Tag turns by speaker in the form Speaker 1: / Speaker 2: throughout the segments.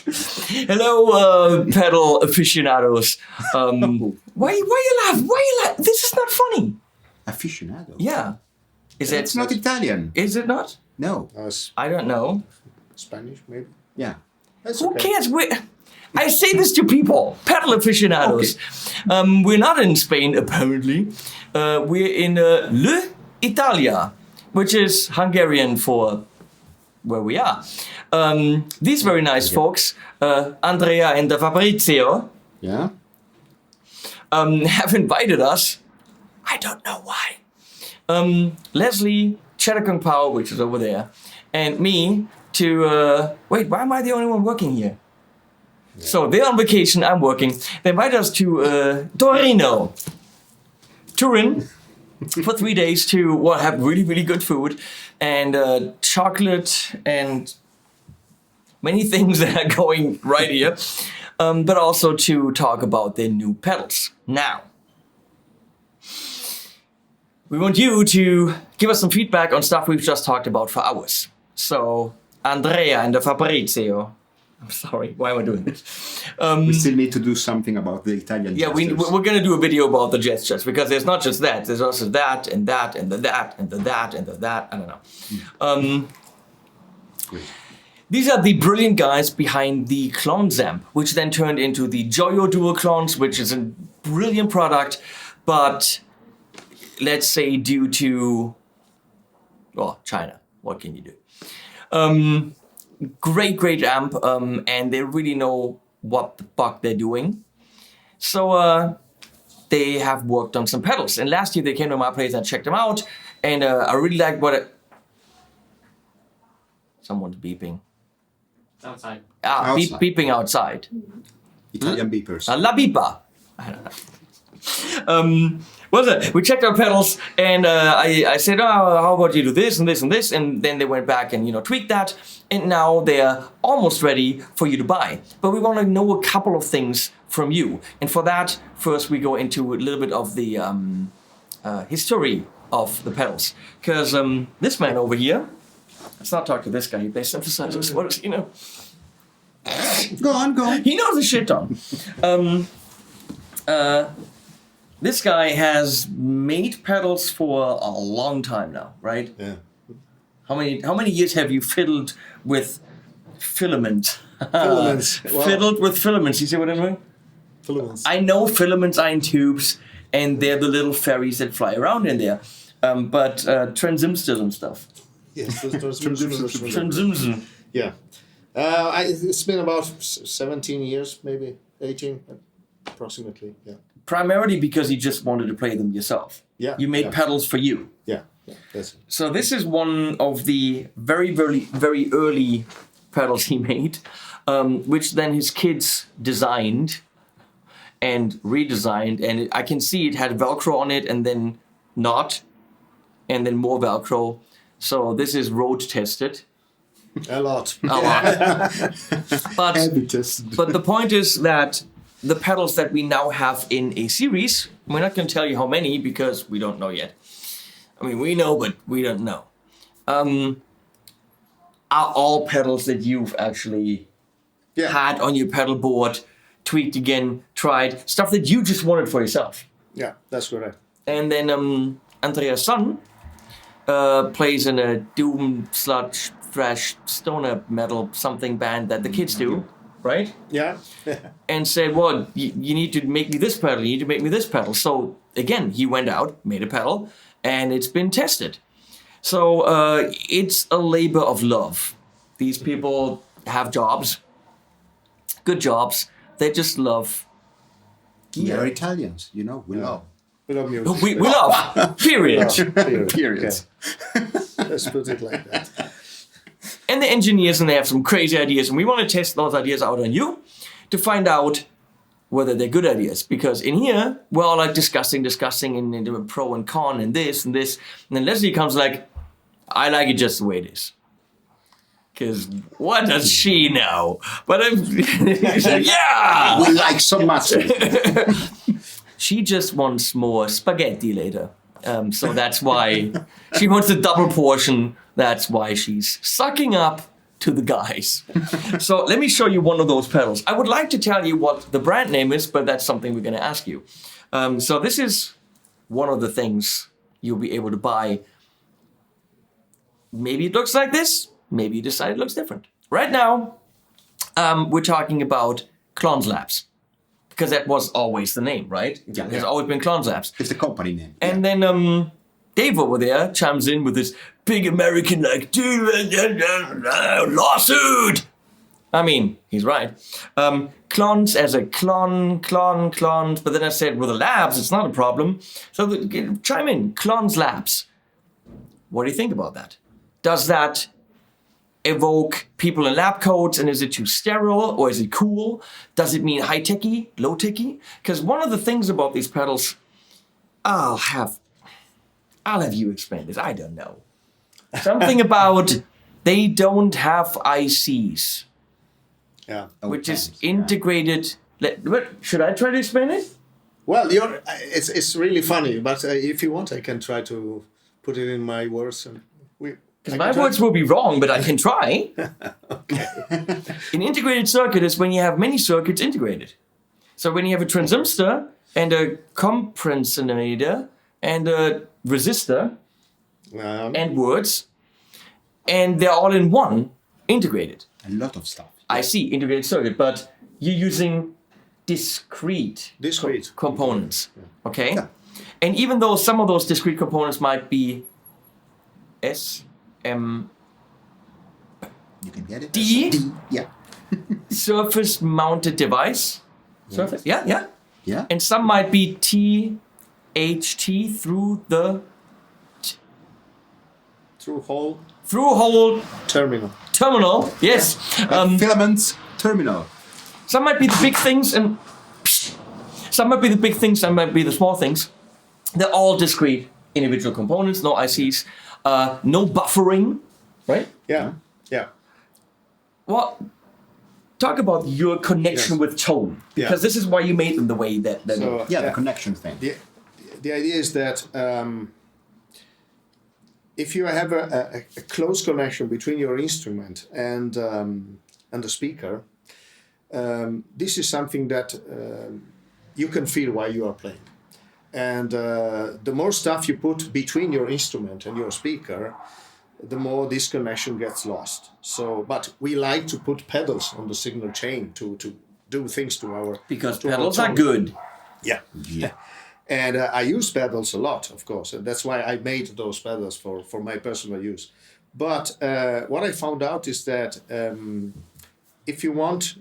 Speaker 1: Hello, pedal aficionados. Why you laugh? This is not funny.
Speaker 2: Aficionado?
Speaker 1: Yeah.
Speaker 2: It's not Italian.
Speaker 1: Is it not?
Speaker 2: No.
Speaker 1: I don't know.
Speaker 3: Spanish, maybe?
Speaker 2: Yeah.
Speaker 3: That's
Speaker 1: Who
Speaker 3: okay.
Speaker 1: cares? I say this to people, pedal aficionados. Okay. We're not in Spain, apparently. We're in L'Italia, which is Hungarian for where we are. These very nice folks, Andrea and Fabrizio,
Speaker 2: Yeah.
Speaker 1: have invited us. I don't know why. Leslie, Cheddar Power, which is over there, and me to... wait, why am I the only one working here? Yeah. So they're on vacation, I'm working. They invited us to Turin, for 3 days to have really, really good food and chocolate and many things that are going right here, but also to talk about their new pedals. Now, we want you to give us some feedback on stuff we've just talked about for hours. So, Andrea and Fabrizio. I'm sorry, why am I doing this?
Speaker 2: We still need to do something about the Italian gestures.
Speaker 1: Yeah, we're going to do a video about the gestures, because there's not just that. There's also that, and that, and the that, and the that, and the that. I don't know.
Speaker 2: Great.
Speaker 1: These are the brilliant guys behind the Clones amp, which then turned into the Joyo Dual Clones, which is a brilliant product, but let's say due to, well, China, what can you do? Great amp, and they really know what the fuck they're doing. So they have worked on some pedals, and last year they came to my place and I checked them out, and I really liked someone's beeping.
Speaker 4: Outside.
Speaker 2: Outside.
Speaker 1: Beeping outside.
Speaker 2: Italian beepers.
Speaker 1: La beeper. I don't know. What's that? We checked our pedals, and I said, "Oh, how about you do this and this and this?" And then they went back and tweaked that, and now they're almost ready for you to buy. But we want to know a couple of things from you, and for that, first we go into a little bit of the history of the pedals, because this man over here. Let's not talk to this guy. He plays synthesizers. What does he know?
Speaker 2: Go on.
Speaker 1: He knows the shit on. This guy has made pedals for a long time now, right?
Speaker 3: Yeah.
Speaker 1: How many years have you fiddled with filament?
Speaker 3: Filaments. Well,
Speaker 1: Fiddled with filaments. You see what I mean?
Speaker 3: filaments.
Speaker 1: I know filaments are in tubes, and they're the little fairies that fly around in there. But transistors and stuff.
Speaker 3: Yes, those transistors.
Speaker 1: Transistors.
Speaker 3: Yeah. It's been about 17 years, maybe 18, approximately. Yeah.
Speaker 1: Primarily because you just wanted to play them yourself.
Speaker 3: Yeah.
Speaker 1: You made pedals for you.
Speaker 3: Yeah. That's it.
Speaker 1: So this is one of the very, very, very early pedals he made, which then his kids designed and redesigned. And I can see it had Velcro on it, and then not, and then more Velcro. So this is road tested.
Speaker 3: A lot.
Speaker 1: But
Speaker 2: Heavy tested.
Speaker 1: the point is that the pedals that we now have in a series, we're not going to tell you how many because we don't know yet. I mean, we know, but we don't know. Are all pedals that you've actually had on your pedal board, tweaked again, tried, stuff that you just wanted for yourself.
Speaker 3: Yeah, that's correct.
Speaker 1: And then Andrea's son plays in a doom, sludge, thrash, stoner metal something band that the kids do, right?
Speaker 3: Yeah.
Speaker 1: And said, well, you need to make me this pedal, you need to make me this pedal. So again, he went out, made a pedal, and it's been tested. So it's a labor of love. These people have jobs, good jobs. They just love gear.
Speaker 2: They're Italians, we love.
Speaker 3: We love music.
Speaker 1: We love, period.
Speaker 2: Period.
Speaker 3: Okay. Let's put it like that.
Speaker 1: And the engineers, and they have some crazy ideas, and we want to test those ideas out on you to find out whether they're good ideas. Because in here, we're all like discussing, and doing pro and con, and this, and then Leslie comes like, I like it just the way it is. Because what does she know? But he's like, yeah!
Speaker 2: We like so much.
Speaker 1: She just wants more spaghetti later. So that's why she wants a double portion. That's why she's sucking up to the guys. So let me show you one of those pedals. I would like to tell you what the brand name is, but that's something we're going to ask you. So this is one of the things you'll be able to buy. Maybe it looks like this. Maybe you decide it looks different. Right now, we're talking about Klons Labs. Because that was always the name, right?
Speaker 2: Yeah,
Speaker 1: There's always been Klons Labs.
Speaker 2: It's the company name.
Speaker 1: And then Dave over there chimes in with this big American like lawsuit. I mean, he's right. Klons as a clons. But then I said, with the labs, it's not a problem. So chime in, Klons Labs. What do you think about that? Does that evoke people in lab coats, and is it too sterile, or is it cool? Does it mean high-techy, low-techy? Because one of the things about these pedals, I'll have you explain this, I don't know. Something about they don't have ICs.
Speaker 3: Yeah.
Speaker 1: Which is integrated. Should I try to explain it?
Speaker 3: Well, it's really funny, but if you want, I can try to put it in my words.
Speaker 1: Because my words will be wrong, but I can try.
Speaker 3: Okay.
Speaker 1: An integrated circuit is when you have many circuits integrated. So when you have a transistor and a compensator and a resistor and words, and they're all in one, integrated.
Speaker 2: A lot of stuff.
Speaker 1: I see, integrated circuit, but you're using discrete components, okay?
Speaker 2: Yeah.
Speaker 1: And even though some of those discrete components might be
Speaker 2: You can get it.
Speaker 1: D?
Speaker 2: Yeah.
Speaker 1: Surface mounted device. Surface? Yeah.
Speaker 2: Yeah.
Speaker 1: And some might be THT through the
Speaker 3: Through hole
Speaker 1: terminal.
Speaker 3: terminal.
Speaker 1: Yes.
Speaker 2: Filaments terminal.
Speaker 1: Some might be the big things, and some might be the big things, some might be the small things. They're all discrete individual components, no ICs, no buffering, right?
Speaker 3: Yeah.
Speaker 1: Well, talk about your connection with tone, because this is why you made them the way that.
Speaker 3: So,
Speaker 2: the connection thing.
Speaker 3: The idea is that if you have a close connection between your instrument and the speaker, this is something that you can feel while you are playing. And the more stuff you put between your instrument and your speaker, the more this connection gets lost. So, but we like to put pedals on the signal chain to do things to our...
Speaker 1: Because pedals are good.
Speaker 3: Yeah. And I use pedals a lot, of course, and that's why I made those pedals for my personal use. But what I found out is that if you want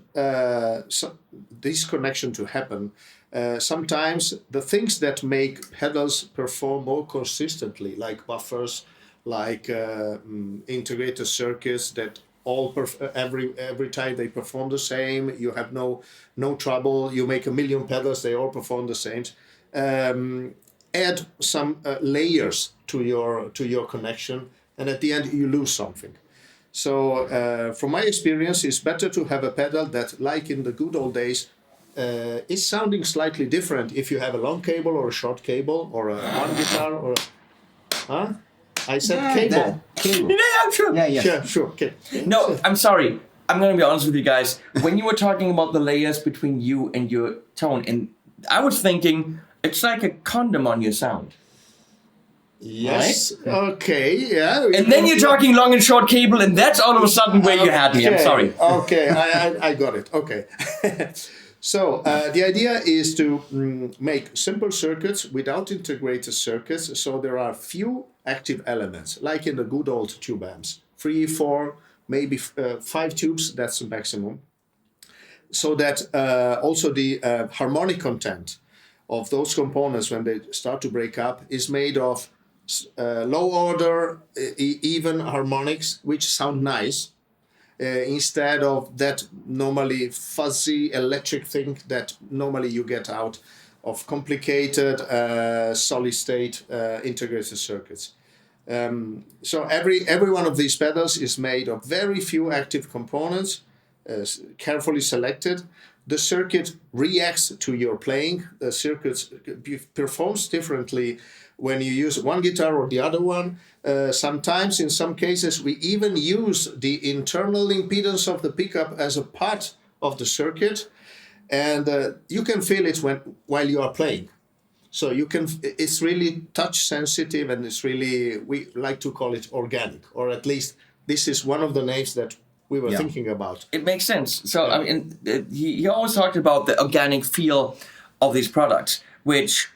Speaker 3: this connection to happen, sometimes the things that make pedals perform more consistently, like buffers, like integrated circuits that all every time they perform the same, you have no trouble. You make a million pedals, they all perform the same. Add some layers to your connection, and at the end you lose something. So from my experience, it's better to have a pedal that, like in the good old days, is sounding slightly different if you have a long cable or a short cable or a one guitar or I said cable.
Speaker 2: Cable.
Speaker 1: Yeah, sure.
Speaker 2: Yeah.
Speaker 3: Sure. Okay.
Speaker 1: No, I'm sorry. I'm going to be honest with you guys. When you were talking about the layers between you and your tone, and I was thinking it's like a condom on your sound.
Speaker 3: Yes.
Speaker 1: Right?
Speaker 3: Okay. Yeah.
Speaker 1: And then you're talking long and short cable, and that's all of a sudden where you had me. I'm sorry.
Speaker 3: Okay. I got it. Okay. So the idea is to make simple circuits without integrated circuits. So there are few active elements, like in the good old tube amps. 3, 4, maybe 5 tubes, that's the maximum. So that also the harmonic content of those components, when they start to break up, is made of low order, even harmonics, which sound nice. Instead of that normally fuzzy electric thing that normally you get out of complicated solid state integrated circuits. So every one of these pedals is made of very few active components carefully selected, the circuit reacts to your playing. The circuit performs differently when you use one guitar or the other one. Sometimes, in some cases, we even use the internal impedance of the pickup as a part of the circuit, and you can feel it while you are playing. So you can. It's really touch sensitive, and it's really, we like to call it organic, or at least this is one of the names that we were thinking about.
Speaker 1: It makes sense. So I mean, he always talked about the organic feel of these products, which,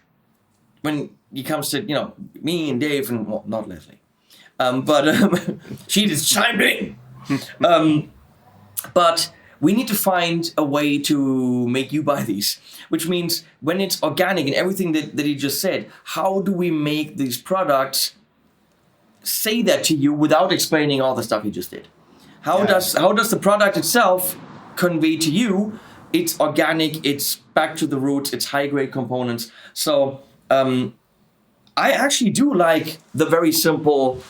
Speaker 1: when it comes to me and Dave and not Leslie, but she just chimed in. But we need to find a way to make you buy these, which means when it's organic and everything that he just said, how do we make these products say that to you without explaining all the stuff he just did? How does the product itself convey to you it's organic, it's back to the roots, it's high-grade components? So I actually do like the very simple,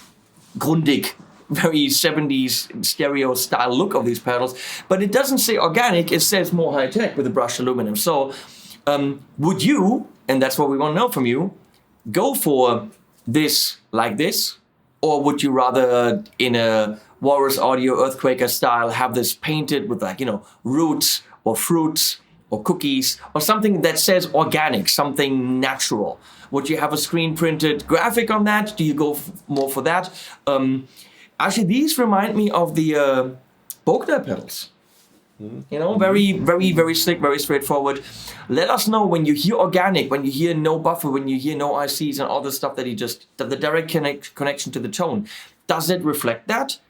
Speaker 1: grundig, very 70s stereo style look of these pedals, but it doesn't say organic, it says more high-tech with the brushed aluminum. So would you, and that's what we want to know from you, go for this like this, or would you rather, in a Walrus Audio Earthquaker style, have this painted with roots or fruits or cookies or something that says organic, something natural? Would you have a screen printed graphic on that? Do you go more for that? Actually, these remind me of the Bogner pedals. Very, very, very slick, very straightforward. Let us know when you hear organic, when you hear no buffer, when you hear no ICs and all the stuff that the direct connection to the tone. Does it reflect that?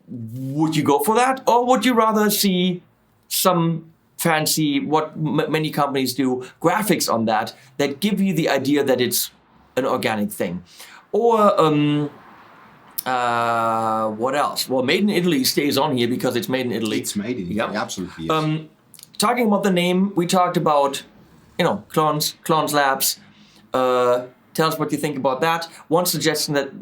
Speaker 1: Would you go for that? Or would you rather see some fancy, what many companies do, graphics on that give you the idea that it's an organic thing? Or what else? Well, Made in Italy stays on here because it's made in Italy.
Speaker 2: It's made in Italy, absolutely. Yes.
Speaker 1: Talking about the name, we talked about, Clones Labs. Tell us what you think about that. One suggestion that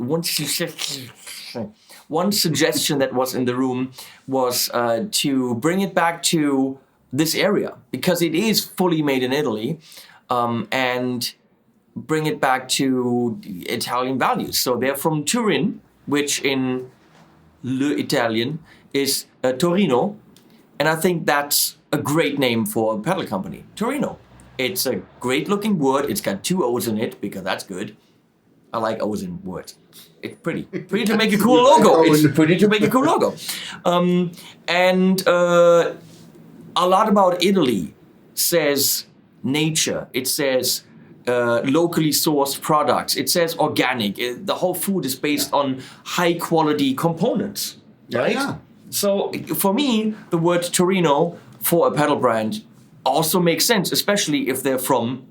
Speaker 1: was in the room was to bring it back to this area, because it is fully made in Italy, and bring it back to Italian values. So they're from Turin, which in Italian is Torino, and I think that's a great name for a pedal company, Torino. It's a great looking word. It's got 2 O's in it because that's good. I like O's in words. It's pretty to make a cool logo. It's pretty to make a cool logo. And a lot about Italy says nature. It says locally sourced products. It says organic. The whole food is based on high quality components, right? Yeah. So for me, the word Torino for a pedal brand also makes sense, especially if they're from,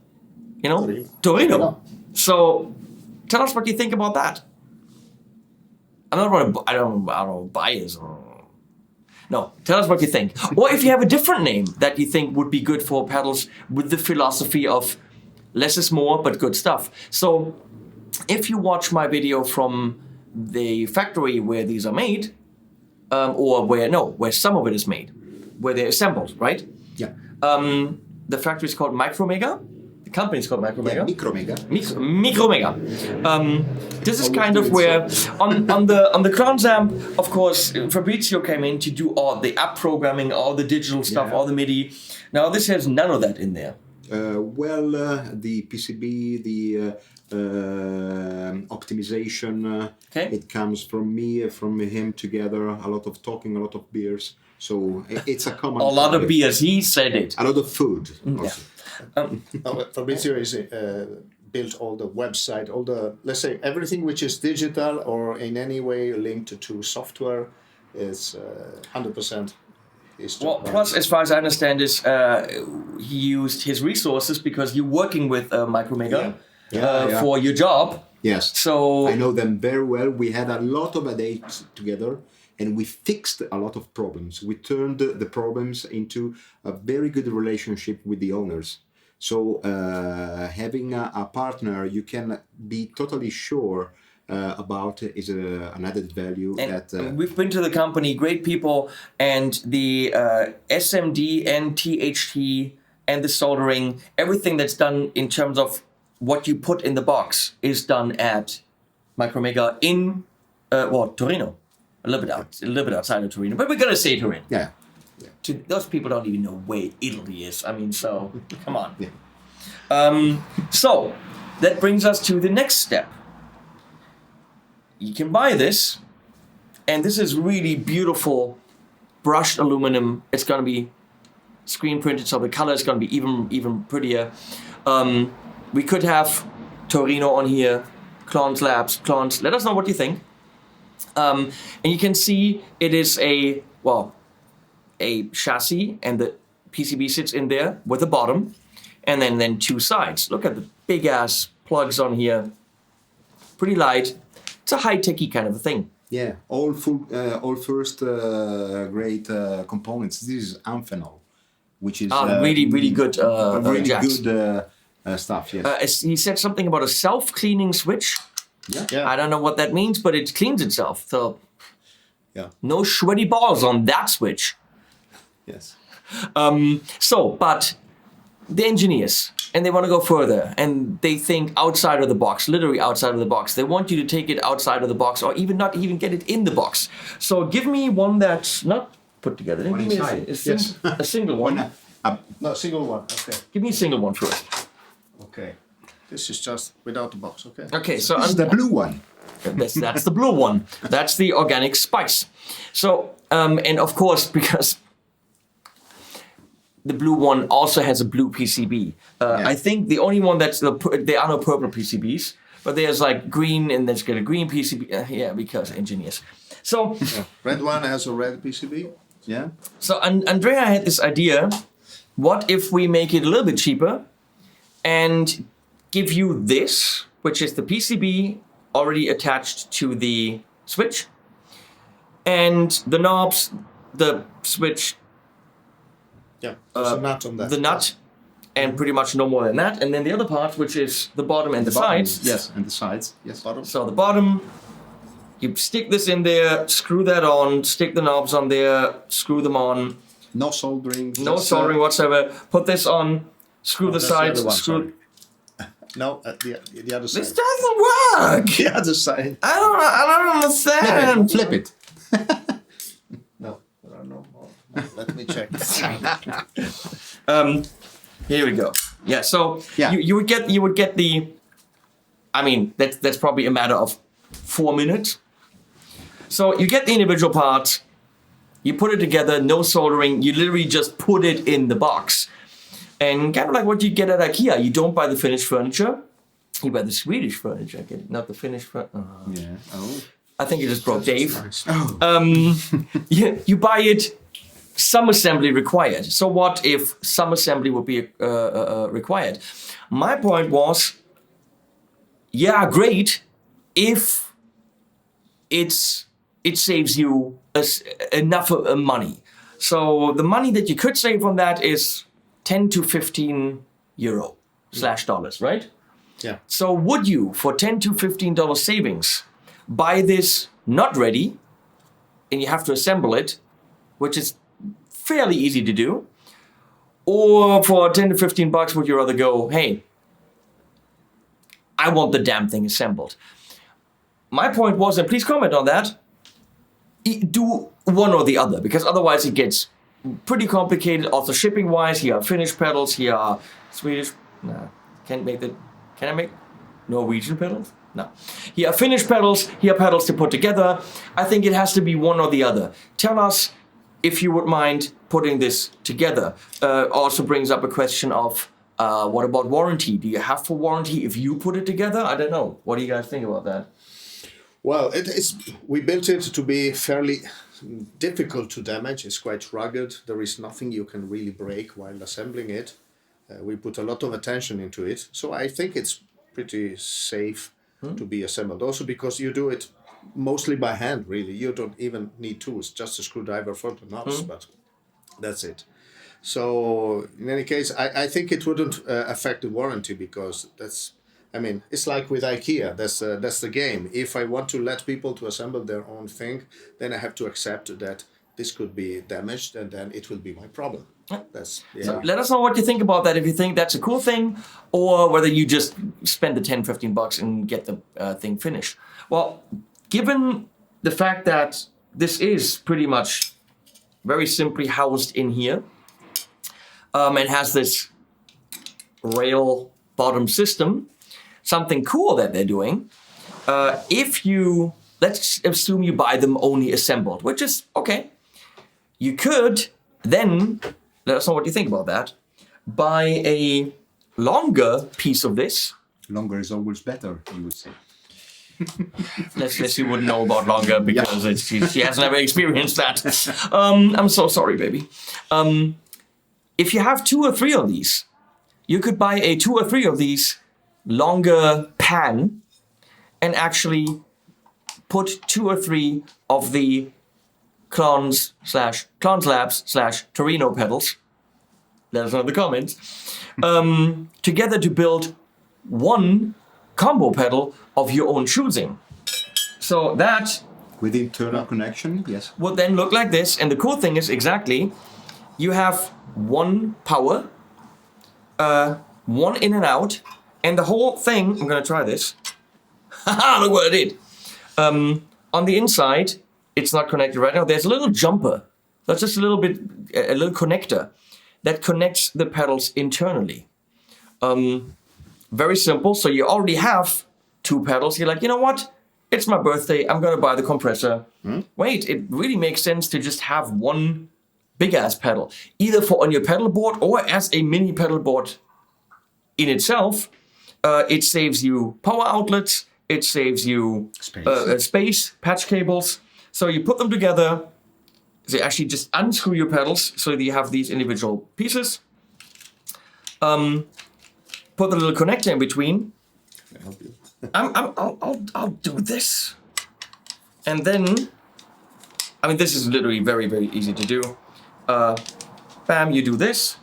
Speaker 1: Torino. So tell us what you think about that. I don't know, bias. No, tell us what you think. Or if you have a different name that you think would be good for pedals with the philosophy of less is more, but good stuff. So if you watch my video from the factory where these are made, or where some of it is made, where they're assembled, right?
Speaker 2: Yeah.
Speaker 1: The factory is called Micromega. The company is called Micromega.
Speaker 2: Yeah, Micromega.
Speaker 1: Micromega. This is kind of where on the Clones amp, of course, Fabrizio came in to do all the app programming, all the digital stuff, all the MIDI. Now this has none of that in there.
Speaker 2: The PCB, the optimization, it comes from me, from him together. A lot of talking, a lot of beers. So it's a common.
Speaker 1: A lot of beers. He said it.
Speaker 2: A lot of food.
Speaker 3: Fabrizio is built all the website, all the, let's say, everything which is digital or in any way linked to software is 100%.
Speaker 1: Well, plus, as far as I understand, is he used his resources because you're working with Micromega for your job.
Speaker 2: Yes.
Speaker 1: So
Speaker 2: I know them very well. We had a lot of dates together, and we fixed a lot of problems. We turned the problems into a very good relationship with the owners. So having a partner, you can be totally sure about is an added value
Speaker 1: And
Speaker 2: that
Speaker 1: we've been to the company, great people, and the SMD and THT and the soldering, everything that's done in terms of what you put in the box is done at Micromega in Torino, a little bit outside of Torino, but we're gonna say Turin.
Speaker 2: yeah.
Speaker 1: Those people don't even know where Italy is. I mean, so come on.
Speaker 2: Yeah.
Speaker 1: So that brings us to the next step. You can buy this, and this is really beautiful brushed aluminum. It's gonna be screen printed, so the color is gonna be even prettier. We could have Torino on here, Clons Labs, Clons. Let us know what you think. And you can see it is a chassis, and the PCB sits in there with the bottom, and then two sides. Look at the big ass plugs on here. Pretty light. It's a high-techy kind of a thing.
Speaker 2: Yeah, all first grade components. This is Amphenol, which is
Speaker 1: really good
Speaker 2: really
Speaker 1: jacks.
Speaker 2: good stuff. Yes.
Speaker 1: He said something about a self-cleaning switch.
Speaker 2: Yeah.
Speaker 1: I don't know what that means, but it cleans itself. So
Speaker 3: Yeah.
Speaker 1: no sweaty balls on that switch.
Speaker 3: Yes.
Speaker 1: But the engineers, and they want to go further, and they think outside of the box, literally outside of the box. They want you to take it outside of the box, or even not even get it in the box. So give me one that's not put together.
Speaker 2: One
Speaker 1: Give me
Speaker 2: inside.
Speaker 1: a single one.
Speaker 3: No, single one. Okay.
Speaker 1: Give me a single one first.
Speaker 3: Okay. This is just without the box. Okay.
Speaker 1: Okay, so
Speaker 2: This is the blue one.
Speaker 1: that's the blue one. That's the organic spice. So, and of course, because the blue one also has a blue PCB. I think the only one that's there are no purple PCBs, but there's like green, and there's got a green PCB. Yeah, because engineers. So,
Speaker 3: Red one has a red PCB.
Speaker 2: Yeah.
Speaker 1: so Andrea had this idea. What if we make it a little bit cheaper and give you this, which is the PCB already attached to the switch, and the knobs, the switch,
Speaker 3: Yeah. There's a nut on that.
Speaker 1: the nut, and pretty much no more than that. And then the other part, which is the bottom and the
Speaker 2: Bottom,
Speaker 1: sides.
Speaker 2: Yes, and the sides. Yes.
Speaker 3: Bottom.
Speaker 1: So the bottom, you stick this in there, screw that on, stick the knobs on there, screw them on.
Speaker 2: No soldering.
Speaker 1: No soldering whatsoever. Put this on, screw the
Speaker 3: that's the
Speaker 1: sides,
Speaker 3: other one,
Speaker 1: screw.
Speaker 3: sorry. No, the other side.
Speaker 1: This doesn't work.
Speaker 3: The other side.
Speaker 1: I don't understand.
Speaker 2: Flip it.
Speaker 3: No, there are no more. Let me check.
Speaker 1: Here we go. Yeah. So
Speaker 2: Yeah.
Speaker 1: you would get the. I mean, that's probably a matter of 4 minutes. So you get the individual parts. You put it together, no soldering. You literally just put it in the box. And kind of like what you get at IKEA. You don't buy the finished furniture. You buy the Swedish furniture. Not the finished furniture.
Speaker 2: Yeah. Oh.
Speaker 1: I think you just broke Dave.
Speaker 2: Oh.
Speaker 1: You buy it, some assembly required. So what if some assembly would be required? My point was, yeah, great, if it saves you enough money. So the money that you could save from that is 10 to 15 euro / dollars, right?
Speaker 3: Yeah.
Speaker 1: So would you, for 10 to $15 savings, buy this not ready, and you have to assemble it, which is fairly easy to do, or for 10 to 15 bucks would you rather go, hey, I want the damn thing assembled? My point was, and please comment on that, do one or the other, because otherwise it gets pretty complicated. Also shipping wise, here are Finnish pedals, here are Swedish, no, can't make the, can I make Norwegian pedals? No. Here are Finnish pedals, here are pedals to put together. I think it has to be one or the other. Tell us if you would mind putting this together. Also brings up a question of, what about warranty? Do you have for warranty if you put it together? I don't know. What do you guys think about that?
Speaker 3: Well, we built it to be fairly difficult to damage. It's quite rugged. There is nothing you can really break while assembling it. We put a lot of attention into it. So I think it's pretty safe to be assembled. Also because you do it mostly by hand, really. You don't even need tools, just a screwdriver for the knobs, but that's it. So in any case, I think it wouldn't affect the warranty, because I mean, it's like with IKEA. That's the game. If I want to let people to assemble their own thing, then I have to accept that this could be damaged, and then it will be my problem. That's
Speaker 1: So let us know what you think about that. If you think that's a cool thing, or whether you just spend the 10, 15 bucks and get the thing finished. Well, given the fact that this is pretty much very simply housed in here, and has this rail bottom system, something cool that they're doing, let's assume you buy them only assembled, which is okay. You could then, let us know what you think about that, buy a longer piece of this.
Speaker 2: Longer is always better, you would say.
Speaker 1: Leslie wouldn't know about longer because she has never experienced that. I'm so sorry, baby. If you have 2 or 3 of these, you could buy a 2 or 3 of these longer pan and actually put 2 or 3 of the Clons Labs / Torino pedals, let us know in the comments, together to build one combo pedal of your own choosing. So that
Speaker 2: with internal connection, yes,
Speaker 1: would then look like this. And the cool thing is exactly, you have one power, one in and out, and the whole thing, I'm gonna try this. Haha, look what I did. On the inside, it's not connected right now. There's a little jumper. That's just a little connector that connects the pedals internally. Very simple. So you already have 2 pedals. You're like, you know what? It's my birthday. I'm going to buy the compressor. Wait, it really makes sense to just have one big ass pedal, either for on your pedal board or as a mini pedal board in itself. It saves you power outlets. It saves you space, patch cables. So you put them together. So you actually just unscrew your pedals so that you have these individual pieces. Put the little connector in between.
Speaker 3: Can I help you?
Speaker 1: I'll do this. And then, I mean, this is literally very, very easy to do. Bam, you do this.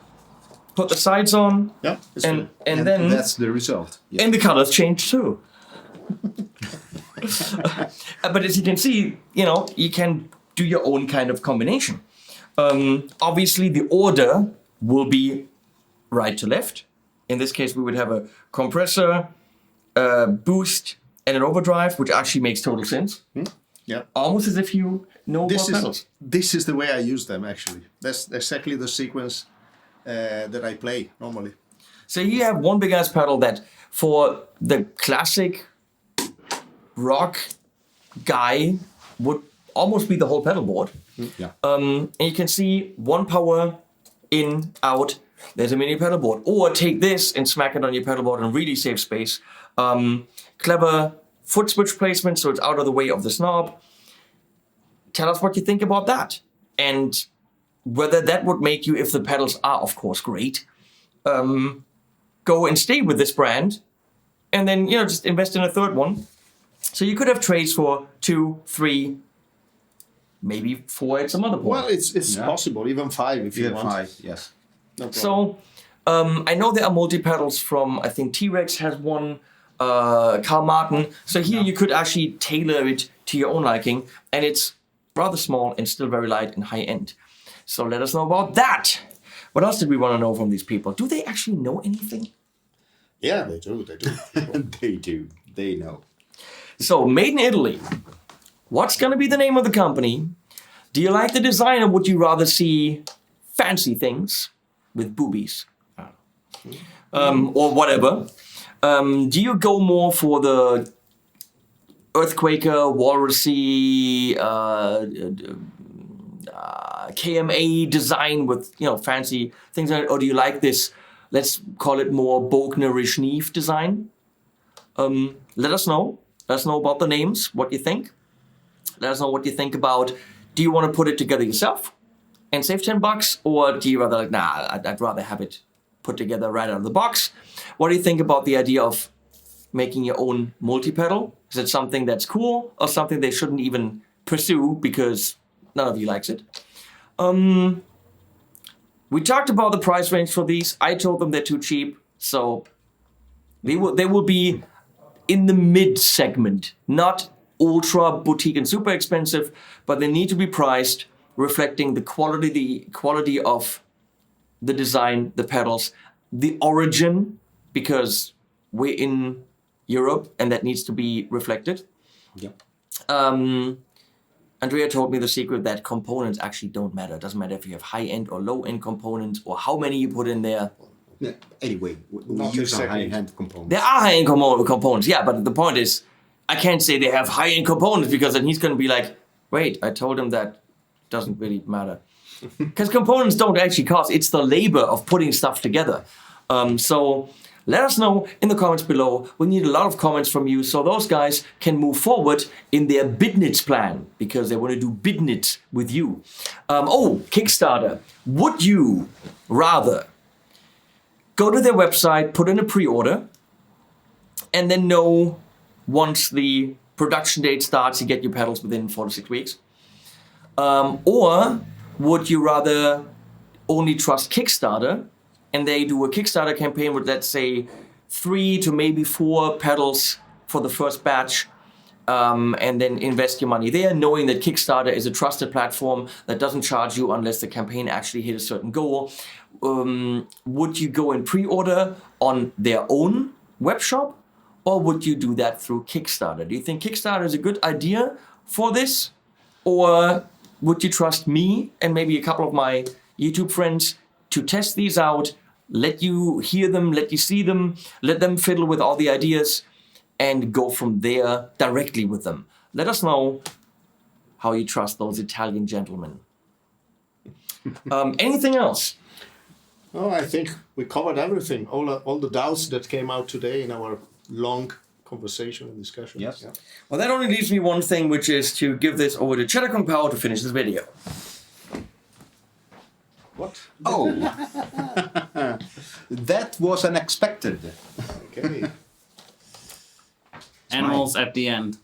Speaker 1: Put the sides on.
Speaker 3: Yeah.
Speaker 1: And then
Speaker 2: that's the result. Yeah.
Speaker 1: And the colors change too. But as you can see, you can do your own kind of combination. Obviously, the order will be right to left. In this case, we would have a compressor, boost, and an overdrive, which actually makes total sense.
Speaker 3: Yeah.
Speaker 1: Almost as if you know about pedals.
Speaker 3: This is the way I use them, actually. That's exactly the sequence that I play normally.
Speaker 1: So you have one big ass pedal that for the classic rock guy would almost be the whole pedal board.
Speaker 2: Yeah.
Speaker 1: And you can see one power in, out. There's a mini pedal board. Or take this and smack it on your pedal board and really save space. Clever foot switch placement so it's out of the way of the knob. Tell us what you think about that. And whether that would make you, if the pedals are of course great, go and stay with this brand. And then, just invest in a third one. So you could have trays for 2, 3, maybe 4 at some other point.
Speaker 3: Well, it's possible, even 5 if you want.
Speaker 2: 5, yes.
Speaker 3: No problem.
Speaker 1: So I know there are multi-pedals from, I think T-Rex has one, Carl Martin. So here you could actually tailor it to your own liking. And it's rather small and still very light and high-end. So let us know about that. What else did we want to know from these people? Do they actually know anything?
Speaker 3: Yeah, they do.
Speaker 2: They do. They know.
Speaker 1: So, made in Italy. What's going to be the name of the company? Do you like the design, or would you rather see fancy things with boobies? Or whatever. Do you go more for the Earthquaker, Walrusy, KMA design with, fancy things on it? Or do you like this, let's call it more Bognerish Neve design? Let us know. Let us know about the names, what you think. Let us know what you think about, do you want to put it together yourself and save $10? Or do you rather I'd rather have it put together right out of the box? What do you think about the idea of making your own multi-pedal? Is it something that's cool or something they shouldn't even pursue because none of you likes it? We talked about the price range for these. I told them they're too cheap. So They will be in the mid segment, not ultra boutique and super expensive, but they need to be priced reflecting the quality of the design, the pedals, the origin, because we're in Europe and that needs to be reflected.
Speaker 2: Yep.
Speaker 1: Andrea told me the secret that components actually don't matter. It doesn't matter if you have high-end or low-end components or how many you put in there.
Speaker 2: Yeah, anyway, we
Speaker 3: Not
Speaker 2: use our
Speaker 3: exactly.
Speaker 2: high-end components.
Speaker 1: There are high-end components, yeah, but the point is, I can't say they have high-end components because then he's going to be like, wait, I told him that doesn't really matter. Because components don't actually cost, it's the labor of putting stuff together. So let us know in the comments below. We need a lot of comments from you so those guys can move forward in their business plan because they want to do business with you. Kickstarter. Would you rather go to their website, put in a pre-order, and then know once the production date starts, you get your pedals within 4 to 6 weeks? Or would you rather only trust Kickstarter and they do a Kickstarter campaign with, let's say, 3 to maybe 4 pedals for the first batch, and then invest your money there, knowing that Kickstarter is a trusted platform that doesn't charge you unless the campaign actually hit a certain goal? Would you go and pre-order on their own web shop, or would you do that through Kickstarter? Do you think Kickstarter is a good idea for this? Or would you trust me and maybe a couple of my YouTube friends to test these out, let you hear them, let you see them, let them fiddle with all the ideas, and go from there directly with them? Let us know how you trust those Italian gentlemen. Anything else?
Speaker 3: Oh, I think we covered everything. All the doubts that came out today in our long conversation and discussion.
Speaker 2: Yes.
Speaker 3: Yeah.
Speaker 1: Well, that only leaves me one thing, which is to give this over to Cheddar Kong Power to finish this video.
Speaker 3: What?
Speaker 2: Oh, that was unexpected.
Speaker 3: Okay.
Speaker 4: Animals at the end.